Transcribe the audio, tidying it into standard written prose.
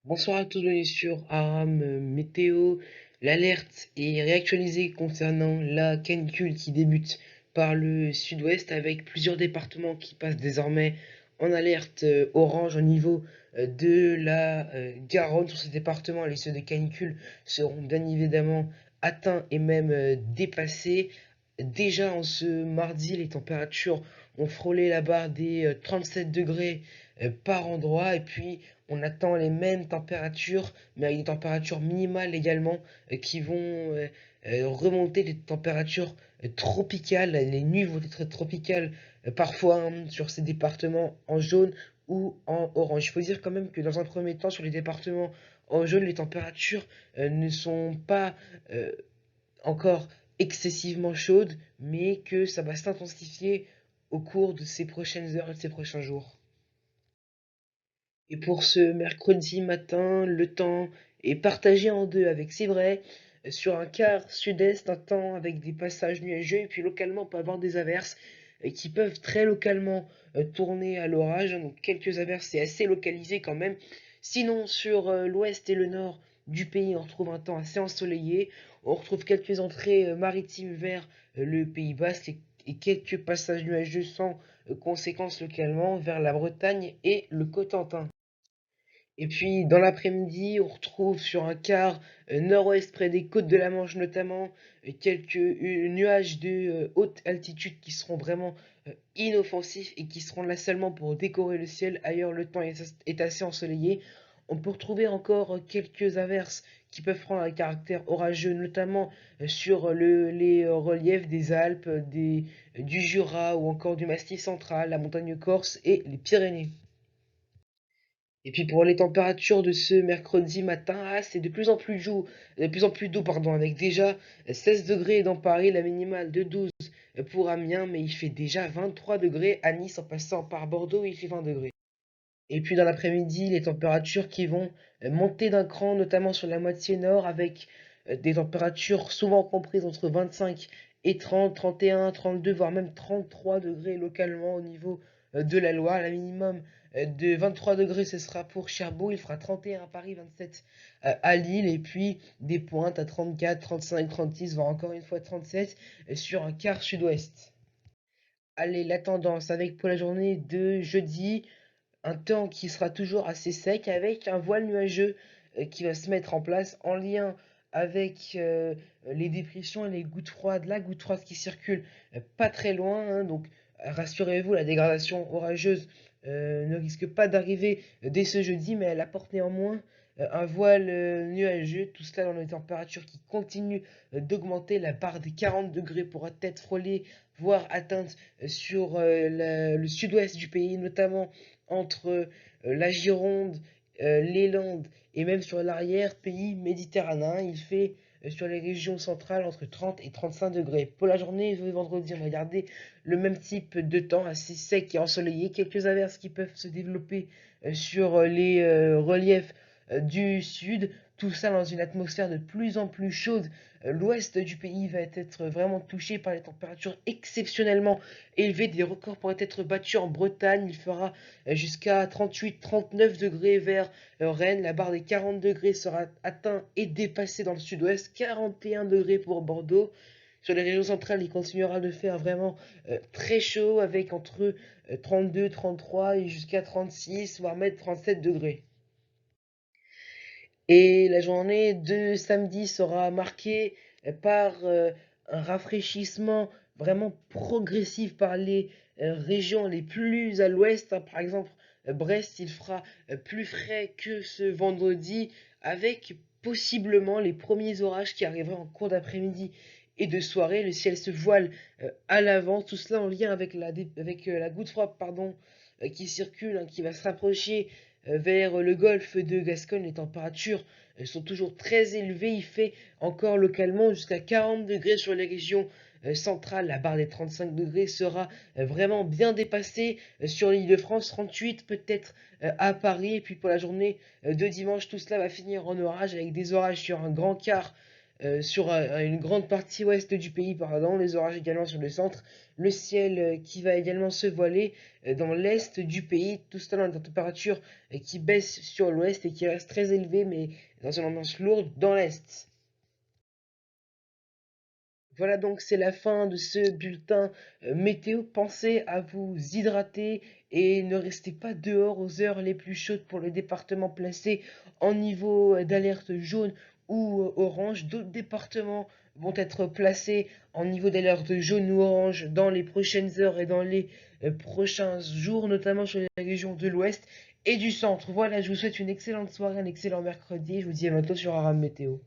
Bonsoir à tous, bienvenue sur Aram Météo. L'alerte est réactualisée concernant la canicule qui débute par le sud-ouest avec plusieurs départements qui passent désormais en alerte orange au niveau de la Garonne. Sur ces départements, les seuils de canicule seront bien évidemment atteints et même dépassés. Déjà en ce mardi, les températures ont frôlé la barre des 37 degrés par endroit et puis on attend les mêmes températures, mais avec des températures minimales également, qui vont remonter des températures tropicales. Les nuits vont être tropicales parfois hein, sur ces départements en jaune ou en orange. Il faut dire quand même que dans un premier temps, sur les départements en jaune, les températures ne sont pas encore excessivement chaudes, mais que ça va s'intensifier au cours de ces prochaines heures et de ces prochains jours. Et pour ce mercredi matin, le temps est partagé en deux avec, c'est vrai, sur un quart sud-est, un temps avec des passages nuageux et puis localement on peut avoir des averses qui peuvent très localement tourner à l'orage. Donc quelques averses, c'est assez localisé quand même. Sinon sur l'ouest et le nord du pays, on retrouve un temps assez ensoleillé. On retrouve quelques entrées maritimes vers le Pays Basque et quelques passages nuageux sans conséquences localement vers la Bretagne et le Cotentin. Et puis dans l'après-midi, on retrouve sur un quart nord-ouest près des côtes de la Manche notamment quelques nuages de haute altitude qui seront vraiment inoffensifs et qui seront là seulement pour décorer le ciel. Ailleurs, le temps est assez ensoleillé. On peut retrouver encore quelques averses qui peuvent prendre un caractère orageux, notamment sur les reliefs des Alpes, du Jura ou encore du Massif central, la montagne corse et les Pyrénées. Et puis pour les températures de ce mercredi matin, c'est de plus en plus doux, pardon, avec déjà 16 degrés dans Paris, la minimale de 12 pour Amiens, mais il fait déjà 23 degrés à Nice en passant par Bordeaux, il fait 20 degrés. Et puis dans l'après-midi, les températures qui vont monter d'un cran, notamment sur la moitié nord, avec des températures souvent comprises entre 25 et 30, 31, 32, voire même 33 degrés localement au niveau de la Loire. La minimum de 23 degrés, ce sera pour Cherbourg, il fera 31 à Paris, 27 à Lille, et puis des pointes à 34, 35, 36, voire encore une fois 37 sur un quart sud-ouest. Allez, la tendance avec pour la journée de jeudi, un temps qui sera toujours assez sec avec un voile nuageux qui va se mettre en place en lien avec les dépressions et les gouttes froides, la goutte froide qui circule pas très loin, hein, donc rassurez-vous, la dégradation orageuse ne risque pas d'arriver dès ce jeudi, mais elle apporte néanmoins un voile nuageux, tout cela dans des températures qui continuent d'augmenter. La barre des 40 degrés pourra être frôlée, voire atteinte sur le sud-ouest du pays, notamment entre la Gironde, les Landes et même sur l'arrière-pays méditerranéen. Il fait sur les régions centrales entre 30 et 35 degrés. Pour la journée de vendredi, on va garder le même type de temps assez sec et ensoleillé. Quelques averses qui peuvent se développer sur les reliefs du sud. Tout ça dans une atmosphère de plus en plus chaude. L'ouest du pays va être vraiment touché par les températures exceptionnellement élevées. Des records pourraient être battus en Bretagne. Il fera jusqu'à 38-39 degrés vers Rennes. La barre des 40 degrés sera atteinte et dépassée dans le sud-ouest. 41 degrés pour Bordeaux. Sur les régions centrales, il continuera de faire vraiment très chaud avec entre 32, 33 et jusqu'à 36, voire même 37 degrés. Et la journée de samedi sera marquée par un rafraîchissement vraiment progressif par les régions les plus à l'ouest, hein. Par exemple, Brest, il fera plus frais que ce vendredi, avec possiblement les premiers orages qui arriveront en cours d'après-midi et de soirée. Le ciel se voile à l'avance, tout cela en lien avec la goutte froide, pardon, qui circule, hein, qui va se rapprocher vers le golfe de Gascogne. Les températures sont toujours très élevées. Il fait encore localement jusqu'à 40 degrés sur les régions centrales. La barre des 35 degrés sera vraiment bien dépassée sur l'île de France. 38 peut-être à Paris. Et puis pour la journée de dimanche, tout cela va finir en orage avec des orages sur un grand quart sur une grande partie ouest du pays, pardon, les orages également sur le centre, le ciel qui va également se voiler dans l'est du pays, tout cela dans une température qui baisse sur l'ouest et qui reste très élevée, mais dans une ambiance lourde dans l'est. Voilà donc c'est la fin de ce bulletin météo. Pensez à vous hydrater et ne restez pas dehors aux heures les plus chaudes pour le département placé en niveau d'alerte jaune ou orange. D'autres départements vont être placés en niveau d'alerte jaune ou orange dans les prochaines heures et dans les prochains jours, notamment sur les régions de l'ouest et du centre. Voilà, je vous souhaite une excellente soirée, un excellent mercredi. Je vous dis à bientôt sur Aram Météo.